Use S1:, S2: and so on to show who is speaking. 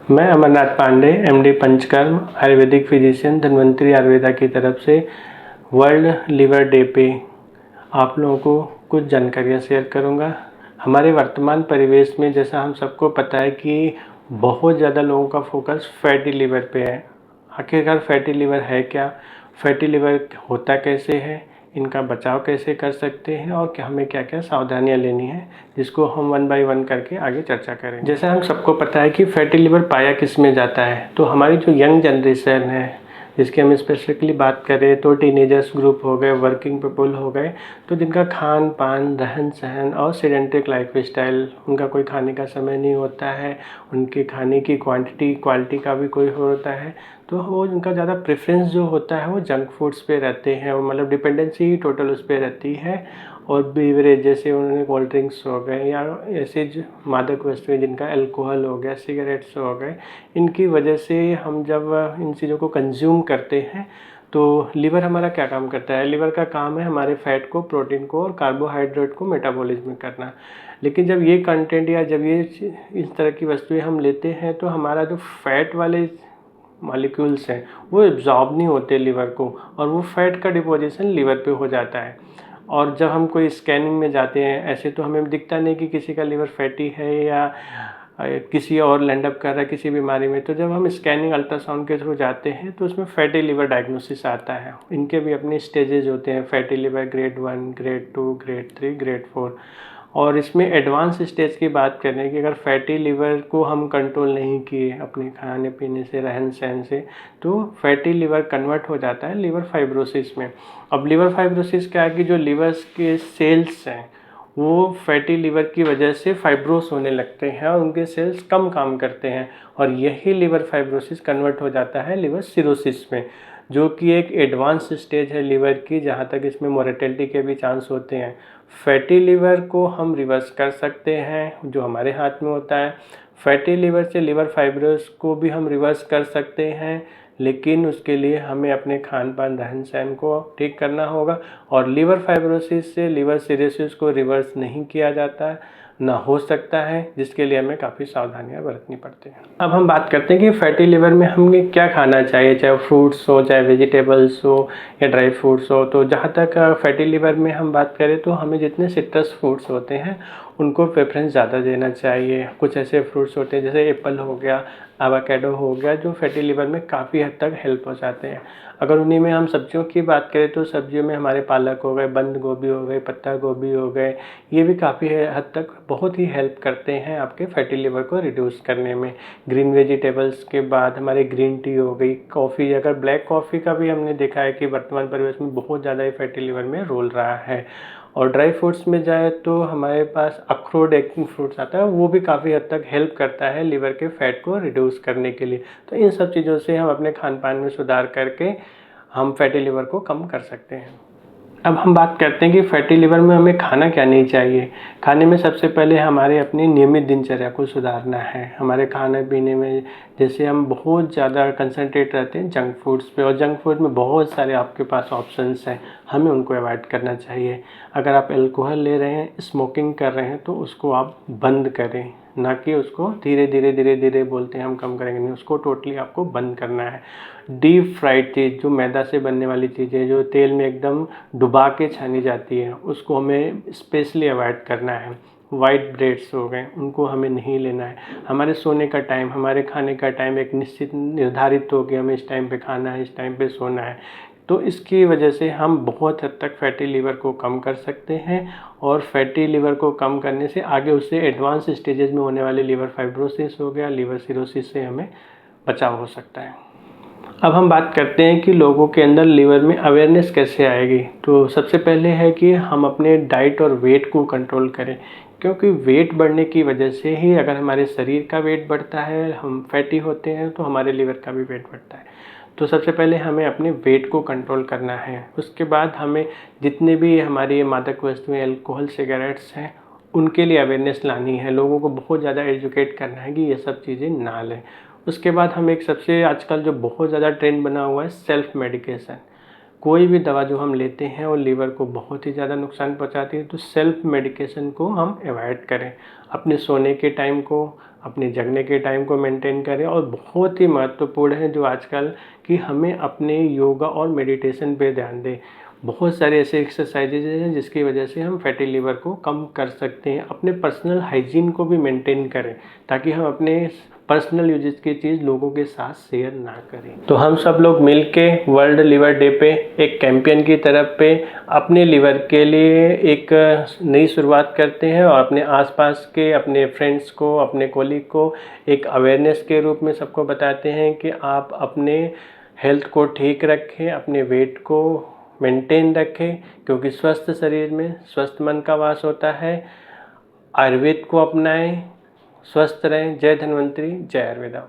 S1: मैं Amarnath Pandey MD panchakarma Ayurvedic physician Dhanvantari Ayurveda की तरफ से वर्ल्ड लिवर डे पे आप लोगों को कुछ जानकारियाँ शेयर करूँगा। हमारे वर्तमान परिवेश में जैसा हम सबको पता है कि बहुत ज़्यादा लोगों का फोकस फैटी लिवर पे है। आखिरकार फैटी लिवर है क्या, फैटी लिवर होता कैसे है, इनका बचाव कैसे कर सकते हैं और क्या हमें क्या क्या सावधानियां लेनी है, जिसको हम वन बाय वन करके आगे चर्चा करेंगे। जैसे हम सबको पता है कि फैटी लिवर पाया किस में जाता है, तो हमारी जो यंग जनरेशन है जिसकी हम स्पेसिफिकली बात करें तो टीनेजर्स ग्रुप हो गए, वर्किंग पीपल हो गए, तो जिनका खान पान, रहन सहन और सेडेंट्रिक लाइफ स्टाइल, उनका कोई खाने का समय नहीं होता है, उनके खाने की क्वांटिटी क्वालिटी का भी कोई होता है, तो वो उनका ज़्यादा प्रेफरेंस जो होता है वो जंक फूड्स पे रहते हैं, मतलब डिपेंडेंसी ही टोटल उस पर रहती है। और बीवरेज जैसे उन्होंने कोल्ड ड्रिंक्स हो गए या ऐसे जो मादक वस्तुएं जिनका अल्कोहल हो गया, सिगरेट्स हो गए, इनकी वजह से हम जब इन चीज़ों को कंज्यूम करते हैं तो लीवर हमारा क्या काम करता है। लीवर का काम है हमारे फैट को, प्रोटीन को और कार्बोहाइड्रेट को मेटाबॉलिज्म में करना। लेकिन जब ये कंटेंट या जब ये इस तरह की वस्तुएं हम लेते हैं तो हमारा जो फैट वाले मॉलिक्यूल्स हैं वो एब्जॉर्ब नहीं होते लीवर को, और वो फैट का डिपोजिशन लीवर पे हो जाता है। और जब हम कोई स्कैनिंग में जाते हैं, ऐसे तो हमें दिखता नहीं कि किसी का लीवर फैटी है या किसी और लैंड अप कर रहा है किसी बीमारी में, तो जब हम स्कैनिंग अल्ट्रासाउंड के थ्रू जाते हैं तो उसमें फैटी लिवर डायग्नोसिस आता है। इनके भी अपने स्टेजेज होते हैं, fatty liver grade 1, grade 2, grade 3, grade 4। और इसमें एडवांस स्टेज की बात करें कि अगर फैटी लिवर को हम कंट्रोल नहीं किए अपने खाने पीने से, रहन सहन से, तो फैटी लिवर कन्वर्ट हो जाता है लिवर फाइब्रोसिस में। अब लिवर फाइब्रोसिस क्या है कि जो लिवर के सेल्स हैं वो फैटी लिवर की वजह से फाइब्रोस होने लगते हैं और उनके सेल्स कम काम करते हैं, और यही लिवर फाइब्रोसिस कन्वर्ट हो जाता है लिवर सिरोसिस में, जो कि एक एडवांस स्टेज है लिवर की, जहाँ तक इसमें मोर्टेलिटी के भी चांस होते हैं। फैटी लिवर को हम रिवर्स कर सकते हैं, जो हमारे हाथ में होता है। फैटी लिवर से लिवर फाइब्रोस को भी हम रिवर्स कर सकते हैं, लेकिन उसके लिए हमें अपने खान पान, रहन सहन को ठीक करना होगा। और लिवर फाइब्रोसिस से लिवर सिरोसिस को रिवर्स नहीं किया जाता, ना हो सकता है, जिसके लिए हमें काफ़ी सावधानियां बरतनी पड़ती हैं। अब हम बात करते हैं कि फैटी लिवर में हमें क्या खाना चाहिए, चाहे फ्रूट्स हो, चाहे वेजिटेबल्स हो या ड्राई फ्रूट्स हो। तो जहाँ तक फैटी लिवर में हम बात करें तो हमें जितने सिट्रस फ्रूट्स होते हैं उनको प्रेफरेंस ज़्यादा देना चाहिए। कुछ ऐसे फ्रूट्स होते हैं जैसे एप्पल हो गया, एवोकाडो हो गया, जो फैटी लिवर में काफ़ी हद तक हेल्प हो जाते हैं। अगर उन्हीं में हम सब्जियों की बात करें तो सब्जियों में हमारे पालक हो गए, बंद गोभी हो गए, पत्ता गोभी हो गए, ये भी काफ़ी हद तक बहुत ही हेल्प करते हैं आपके फैटी लिवर को रिड्यूस करने में। ग्रीन वेजिटेबल्स के बाद हमारे ग्रीन टी हो गई, कॉफ़ी, अगर ब्लैक कॉफ़ी का भी हमने देखा है कि वर्तमान परिवेश में बहुत ज़्यादा ही फैटी लिवर में रोल रहा है। और ड्राई फ्रूट्स में जाए तो हमारे पास अखरोट एक फ्रूट्स आता है, वो भी काफ़ी हद तक हेल्प करता है लिवर के फैट को रिड्यूस करने के लिए। तो इन सब चीज़ों से हम अपने खान पान में सुधार करके हम फैटी लिवर को कम कर सकते हैं। अब हम बात करते हैं कि फैटी लिवर में हमें खाना क्या नहीं चाहिए। खाने में सबसे पहले हमारे अपनी नियमित दिनचर्या को सुधारना है। हमारे खाने पीने में जैसे हम बहुत ज़्यादा कंसंट्रेट रहते हैं जंक फूड्स पे, और जंक फूड में बहुत सारे आपके पास ऑप्शंस हैं, हमें उनको अवॉइड करना चाहिए। अगर आप अल्कोहल ले रहे हैं, स्मोकिंग कर रहे हैं, तो उसको आप बंद करें, ना कि उसको धीरे धीरे धीरे धीरे बोलते हैं हम कम करेंगे, नहीं, उसको टोटली आपको बंद करना है। डीप फ्राइड चीज़, जो मैदा से बनने वाली चीज़ें जो तेल में एकदम डुबा के छानी जाती है, उसको हमें स्पेशली अवॉइड करना है। वाइट ब्रेड्स हो गए, उनको हमें नहीं लेना है। हमारे सोने का टाइम, हमारे खाने का टाइम एक निश्चित निर्धारित हो कि हमें इस टाइम पे खाना है, इस टाइम पे सोना है। तो इसकी वजह से हम बहुत हद तक फैटी लिवर को कम कर सकते हैं, और फैटी लिवर को कम करने से आगे उससे एडवांस स्टेजेस में होने वाले लिवर फाइब्रोसिस हो गया, लिवर सिरोसिस से हमें बचाव हो सकता है। अब हम बात करते हैं कि लोगों के अंदर लिवर में अवेयरनेस कैसे आएगी। तो सबसे पहले है कि हम अपने डाइट और वेट को कंट्रोल करें, क्योंकि वेट बढ़ने की वजह से ही, अगर हमारे शरीर का वेट बढ़ता है, हम फैटी होते हैं, तो हमारे लिवर का भी वेट बढ़ता है। तो सबसे पहले हमें अपने वेट को कंट्रोल करना है। उसके बाद हमें जितने भी हमारी मादक वस्तुएं, अल्कोहल, सिगरेट्स हैं, उनके लिए अवेयरनेस लानी है। लोगों को बहुत ज़्यादा एजुकेट करना है कि ये सब चीज़ें ना लें। उसके बाद हम एक सबसे आजकल जो बहुत ज़्यादा ट्रेंड बना हुआ है, सेल्फ मेडिकेशन। कोई भी दवा जो हम लेते हैं वो लीवर को बहुत ही ज़्यादा नुकसान पहुंचाती है, तो सेल्फ मेडिकेशन को हम अवॉइड करें। अपने सोने के टाइम को, अपने जगने के टाइम को मेंटेन करें। और बहुत ही महत्वपूर्ण है जो आजकल कि हमें अपने योगा और मेडिटेशन पे ध्यान दें। बहुत सारे ऐसे एक्सरसाइजेज हैं जिसकी वजह से हम फैटी लीवर को कम कर सकते हैं। अपने पर्सनल हाइजीन को भी मेंटेन करें ताकि हम अपने पर्सनल यूजेस की चीज़ लोगों के साथ शेयर ना करें। तो हम सब लोग मिलके वर्ल्ड लिवर डे पे एक कैंपेन की तरफ पे अपने लिवर के लिए एक नई शुरुआत करते हैं और अपने आसपास के अपने फ्रेंड्स को, अपने कॉलीग को एक अवेयरनेस के रूप में सबको बताते हैं कि आप अपने हेल्थ को ठीक रखें, अपने वेट को मेंटेन रखें, क्योंकि स्वस्थ शरीर में स्वस्थ मन का वास होता है। आयुर्वेद को अपनाएं, स्वस्थ रहें। जय धन्वंतरी, जय आयुर्वेदा।